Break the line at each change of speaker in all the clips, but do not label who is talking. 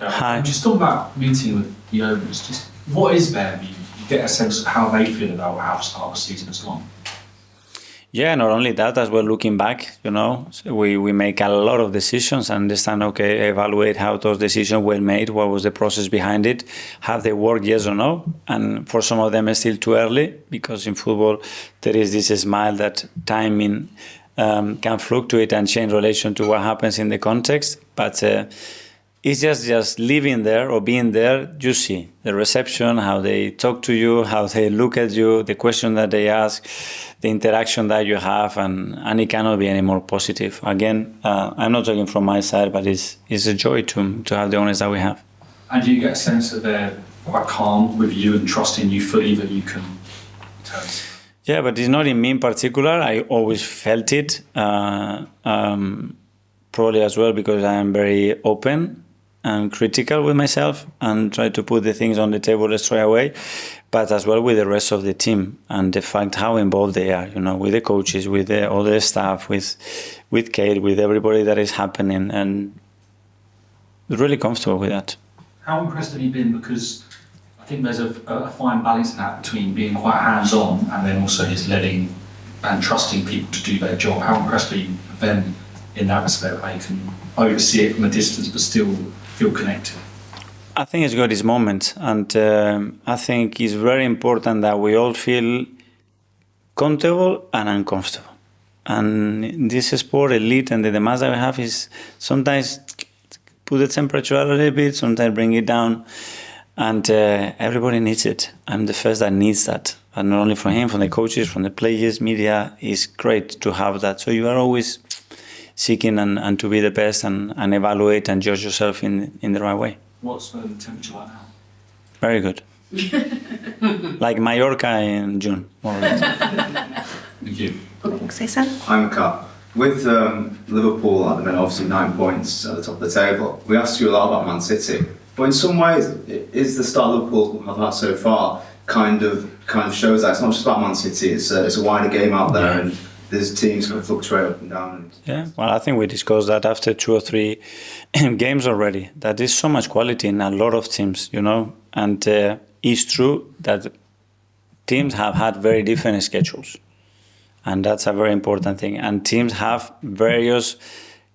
Hi.
Just talk about meeting with the owners. Just what is their view? You get a sense of how they feel about how the start of the season has gone.
Yeah, not only that, as we're looking back, so we make a lot of decisions and understand, evaluate how those decisions were made, what was the process behind it, have they worked, yes or no. And for some of them, it's still too early, because in football, there is this smile that timing can fluctuate and change relation to what happens in the context. But it's just living there or being there. You see the reception, how they talk to you, how they look at you, the question that they ask, the interaction that you have, and it cannot be any more positive. Again, I'm not talking from my side, but it's a joy to have the owners that we have.
And do you get a sense that they're quite calm with you and trusting you fully that you can tell us?
Yeah, but it's not in me in particular. I always felt it, probably as well because I am very open and critical with myself and try to put the things on the table straight away, but as well with the rest of the team and the fact how involved they are, with the coaches, with all the staff, with Kate, with everybody that is happening, and really comfortable with that.
How impressed have you been? Because I think there's a fine balancing act between being quite hands-on and then also just letting and trusting people to do their job. How impressed are you with them in that respect, where you can oversee it from a distance but still feel connected?
I think it's got its moments, and I think it's very important that we all feel comfortable and uncomfortable. And in this sport, elite and the demands that we have is sometimes put the temperature a little bit, sometimes bring it down, and everybody needs it. I'm the first that needs that, and not only from him, from the coaches, from the players, media. It's great to have that. So you are always seeking and to be the best and evaluate and judge yourself in the right way.
What's the temperature like now?
Very good. Like Mallorca in June, more or less.
Thank you.
I'm Kat. With Liverpool at the minute, obviously 9 points at the top of the table, we asked you a lot about Man City. But in some ways, is the start Liverpool have had so far kind of shows that it's not just about Man City, it's a wider game out there, and there's teams going to fluctuate up and down.
Yeah, well, I think we discussed that after 2 or 3 games already, that there's so much quality in a lot of teams, and it's true that teams have had very different schedules, and that's a very important thing, and teams have various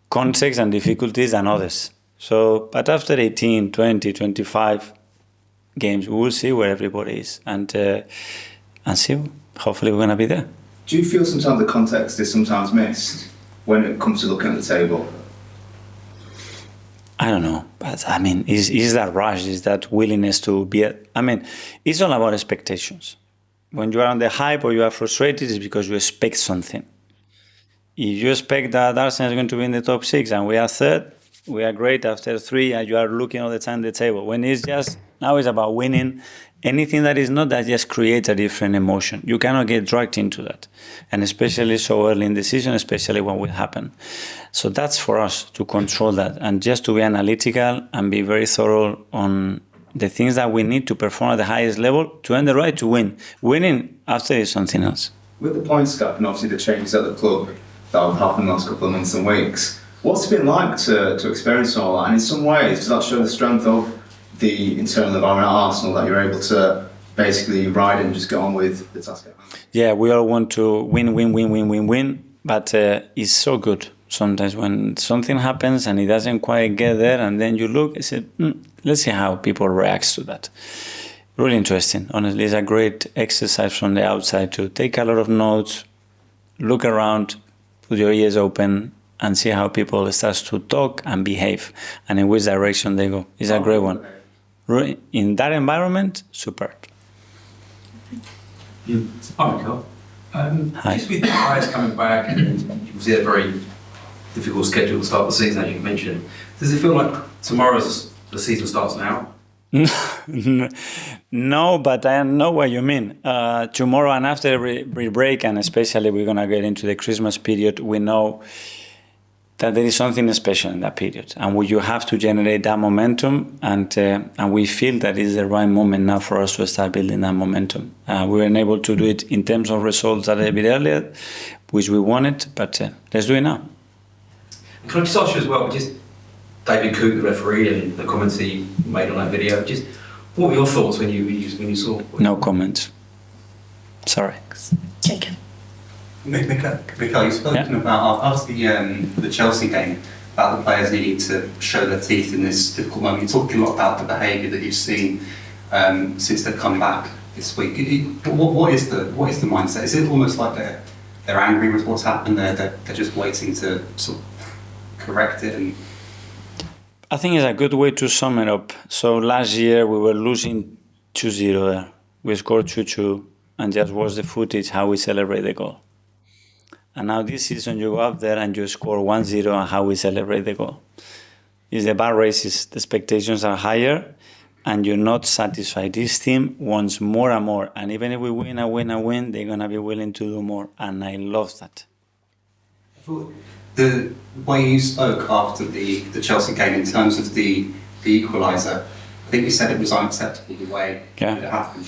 contexts and difficulties than others. So, but after 18, 20, 25 games, we will see where everybody is, and see, hopefully we're going to be there.
Do you feel sometimes the context is sometimes missed when it comes to looking at the table?
I don't know, but I mean, is that rush, is that willingness to be, it's all about expectations. When you are on the hype or you are frustrated, it's because you expect something. If you expect that Arsenal is going to be in the top 6 and we are third, we are great after 3 and you are looking all the time at the table. When it's just, now it's about winning. Anything that is not, that just creates a different emotion. You cannot get dragged into that. And especially so early in the season, especially when it will happen. So that's for us to control that and just to be analytical and be very thorough on the things that we need to perform at the highest level to earn the right to win. Winning after is something else.
With the points gap and obviously the changes at the club that have happened in the last couple of months and weeks, what's it been like to experience all that? And in some ways, does that show the strength of the internal environment at Arsenal that you're able to basically ride and just get on with the task at hand?
Yeah, we all want to win, but it's so good sometimes when something happens and it doesn't quite get there, and then you look and say, let's see how people react to that. Really interesting. Honestly, it's a great exercise from the outside to take a lot of notes, look around, put your ears open, and see how people start to talk and behave, and in which direction they go. It's a great one. In that environment, superb.
Hi, Mikel.
Hi.
Just with the players coming back, and you see a very difficult schedule to start the season, as you mentioned. Does it feel like the season starts now?
No, but I know what you mean. Tomorrow and after every break, and especially we're going to get into the Christmas period, we know that there is something special in that period, and you have to generate that momentum, and we feel that is the right moment now for us to start building that momentum. We were able to do it in terms of results a little bit earlier, which we wanted, but let's do it now.
Can I just ask you as well, David Coote, the referee, and the comments he made on that video. Just what were your thoughts when you saw?
No comments. Sorry.
Jacob.
Mikel, you've spoken about after the Chelsea game about the players needing to show their teeth in this difficult moment. You're talking a lot about the behaviour that you've seen since they've come back this week. What is the mindset? Is it almost like they're angry with what's happened? They're just waiting to sort of correct it? And
I think it's a good way to sum it up. So last year we were losing 2-0 there. We scored 2-2 and just watch the footage how we celebrate the goal. And now this season you go up there and you score 1-0 and how we celebrate the goal. It's the bar races, the expectations are higher and you're not satisfied. This team wants more and more. And even if we win, they're going to be willing to do more. And I love that.
the way you spoke after the Chelsea game in terms of the equaliser, I think you said it was unacceptable the way it happened.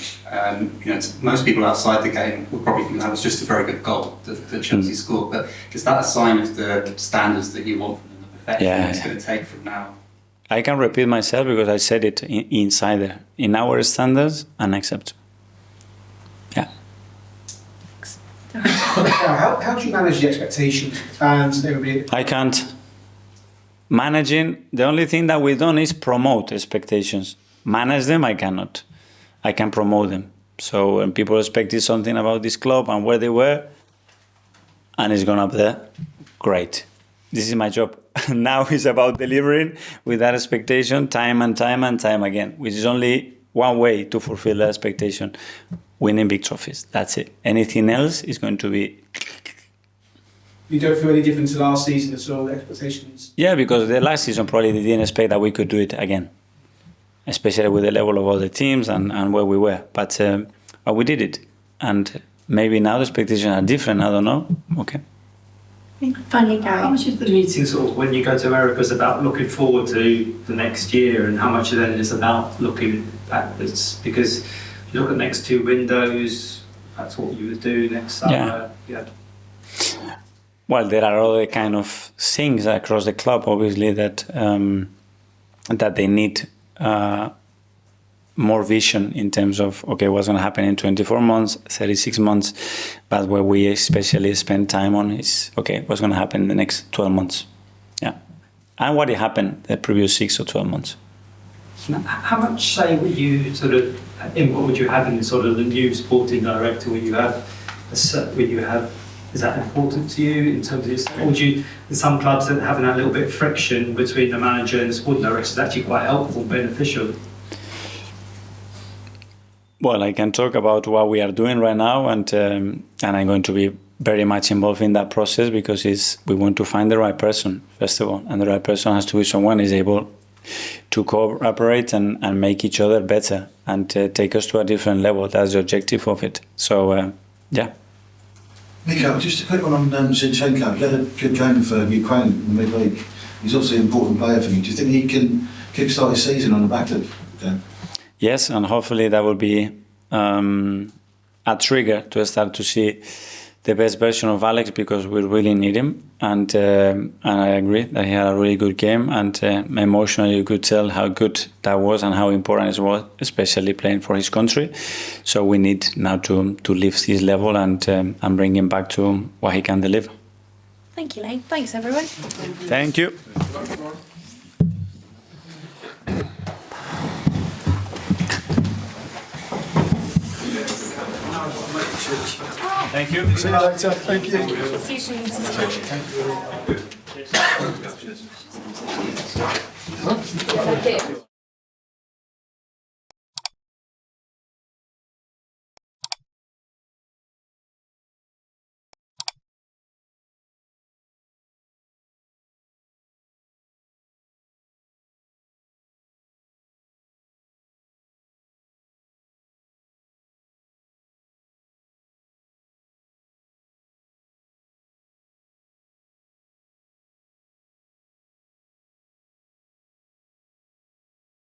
Most people outside the game would probably think that was just a very good goal that Chelsea scored. But is that a sign of the standards that you want from them, the perfection it's going to take from now?
I can repeat myself because I said it inside there. In our standards, unacceptable. Yeah.
How do you manage the expectations of the fans and everybody?
I can't. Managing, the only thing that we done is promote expectations. Manage them, I cannot. I can promote them. So when people expected something about this club and where they were, and it's gone up there, great. This is my job. Now it's about delivering with that expectation time and time and time again, which is only one way to fulfill that expectation, winning big trophies. That's it. Anything else is going to be...
You don't feel any different to last season at all, the expectations?
Yeah, because the last season probably they didn't expect that we could do it again, especially with the level of all the teams and where we were. But we did it. And maybe now the expectations are different. I don't know. Okay.
Finally,
How
Gary.
much is the meeting sort of when you go to America is about looking forward to the next year, and how much then is about looking backwards? Because if you look at the next two windows, that's what you would do next summer. Yeah.
Well, there are other kind of things across the club, obviously, that that they need more vision in terms of, okay, what's going to happen in 24 months, 36 months. But where we especially spend time on is, okay, what's going to happen in the next 12 months. Yeah. And what happened the previous 6 or 12 months.
How much say would you sort of input would you have in sort of the new sporting director? Would you have is that important to you in terms of this? Or would you, in some clubs that having that little bit of friction between the manager and the sporting director is actually quite helpful, beneficial?
Well, I can talk about what we are doing right now, and I'm going to be very much involved in that process because we want to find the right person, first of all, and the right person has to be someone who is able to cooperate and make each other better and take us to a different level. That's the objective of it. So, yeah.
Mikel, just a quick one on Zinchenko. He had a good game for Ukraine in the midweek. He's obviously an important player for you. Do you think he can kickstart his season on the back of that? Yes, and hopefully that will be a trigger to start to see the best version of Alex because we really need him. And I agree that he had a really good game, and emotionally you could tell how good that was and how important it was, especially playing for his country. So we need now to lift his level and bring him back to what he can deliver.
Thank you, Lane. Thanks, everyone.
Thank you. Thank you.
See you later. Thank you.
See you soon.
Thank you.